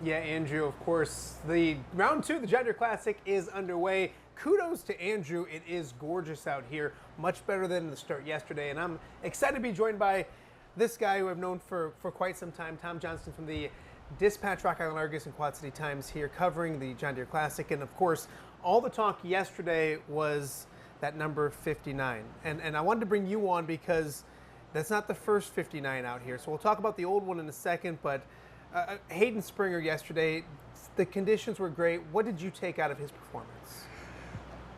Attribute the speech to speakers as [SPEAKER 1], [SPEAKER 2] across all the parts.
[SPEAKER 1] Yeah, Andrew, of course, the round 2 of the John Deere Classic is underway. Kudos to Andrew. It is gorgeous out here, much better than the start yesterday, and I'm excited to be joined by this guy who I've known for quite some time, Tom Johnston from the Dispatch, Rock Island Argus, and Quad City Times here covering the John Deere Classic. And of course, all the talk yesterday was that number 59. And I wanted to bring you on because that's not the first 59 out here. So we'll talk about the old one in a second, but Hayden Springer yesterday, the conditions were great. What did you take out of his performance?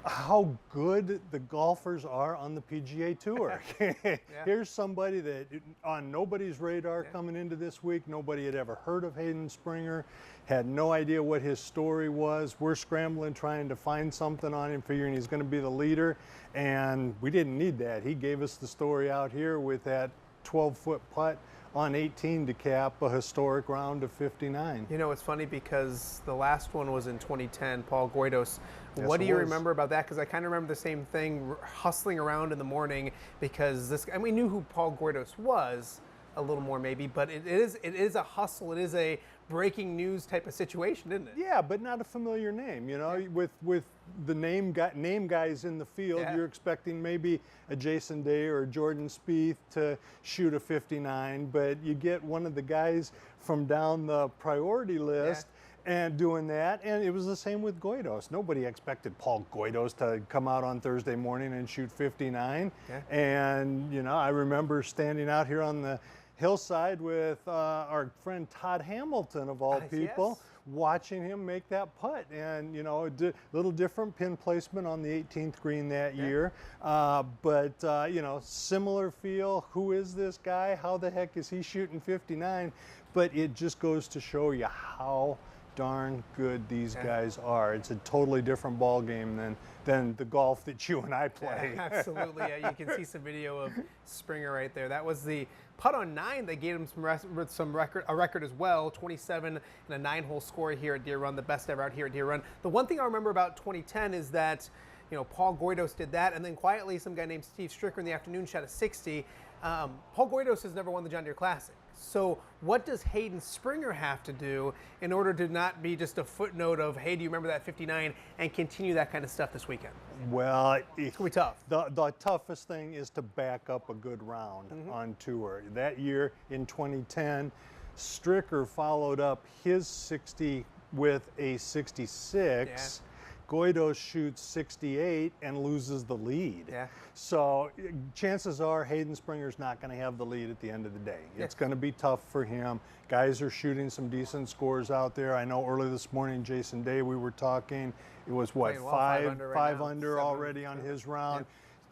[SPEAKER 2] How good the golfers are on the PGA Tour.
[SPEAKER 1] Yeah.
[SPEAKER 2] Here's somebody that on nobody's radar coming into this week. Nobody had ever heard of Hayden Springer, had no idea what his story was. We're scrambling trying to find something on him, figuring he's going to be the leader, and we didn't need that. He gave us the story out here with that 12-foot putt on 18 to cap a historic round of 59.
[SPEAKER 1] You know, it's funny because the last one was in 2010, Paul Guidos.
[SPEAKER 2] Yes,
[SPEAKER 1] what do you
[SPEAKER 2] it was.
[SPEAKER 1] remember about that? Because I kind of remember the same thing, hustling around in the morning because this, and we knew who Paul Guidos was a little more maybe, but it is a hustle. It is a breaking news type of situation, isn't it?
[SPEAKER 2] Yeah, but not a familiar name. You know, with the name guys in the field, you're expecting maybe a Jason Day or a Jordan Spieth to shoot a 59, but you get one of the guys from down the priority list and doing that, and it was the same with Guidos. Nobody expected Paul Guidos to come out on Thursday morning and shoot 59. And you know, I remember standing out here on the hillside with our friend Todd Hamilton, of all people, watching him make that putt. And you know, a little different pin placement on the 18th green that year, but you know, similar feel. Who is this guy? How the heck is he shooting 59? But it just goes to show you how darn good these guys are. It's a totally different ball game than the golf that you and I play.
[SPEAKER 1] Yeah, absolutely. You can see some video of Springer right there. That was the putt on 9 that gave him a record as well. 27 and a 9-hole score here at Deere Run, the best ever out here at Deere Run. The one thing I remember about 2010 is that, you know, Paul Guidos did that, and then quietly some guy named Steve Stricker in the afternoon shot a 60. Paul Guidos has never won the John Deere Classic. So what does Hayden Springer have to do in order to not be just a footnote of, hey, do you remember that 59, and continue that kind of stuff this weekend?
[SPEAKER 2] Well,
[SPEAKER 1] it's going to be tough.
[SPEAKER 2] The toughest thing is to back up a good round on tour. That year in 2010, Stricker followed up his 60 with a 66. Guidos shoots 68 and loses the lead. So chances are Hayden Springer's not going to have the lead at the end of the day. It's going to be tough for him. Guys are shooting some decent scores out there. I know early this morning, Jason Day, we were talking, it was what, five under already on his round.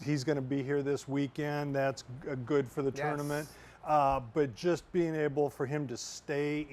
[SPEAKER 2] He's going to be here this weekend. That's good for the tournament. But just being able for him to stay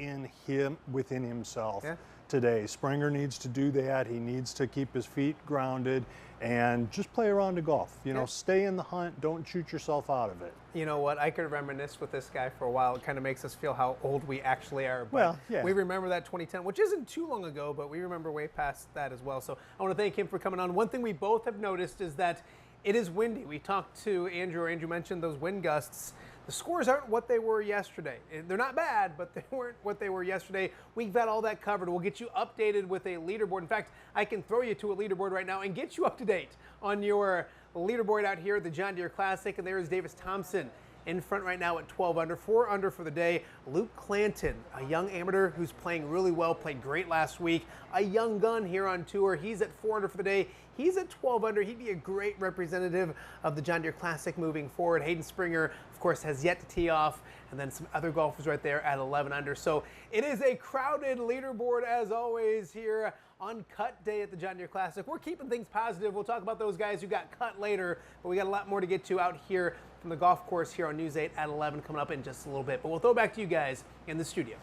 [SPEAKER 2] within himself today. Springer needs to do that. He needs to keep his feet grounded and just play around the golf. You know, stay in the hunt. Don't shoot yourself out of it.
[SPEAKER 1] You know what? I could reminisce with this guy for a while. It kind of makes us feel how old we actually are. But
[SPEAKER 2] well,
[SPEAKER 1] we remember that 2010, which isn't too long ago, but we remember way past that as well. So I want to thank him for coming on. One thing we both have noticed is that it is windy. We talked to Andrew. Andrew mentioned those wind gusts. The scores aren't what they were yesterday. They're not bad, but they weren't what they were yesterday. We've got all that covered. We'll get you updated with a leaderboard. In fact, I can throw you to a leaderboard right now and get you up to date on your leaderboard out here at the John Deere Classic. And there is Davis Thompson in front right now at 12 under, 4 under for the day. Luke Clanton, a young amateur who's playing really well, played great last week. A young gun here on tour. He's at 4 under for the day. He's at 12 under. He'd be a great representative of the John Deere Classic moving forward. Hayden Springer, of course, has yet to tee off, and then some other golfers right there at 11 under. So it is a crowded leaderboard as always here on cut day at the John Deere Classic. We're keeping things positive. We'll talk about those guys who got cut later, but we got a lot more to get to out here from the golf course here on News 8 at 11 coming up in just a little bit. But we'll throw it back to you guys in the studio.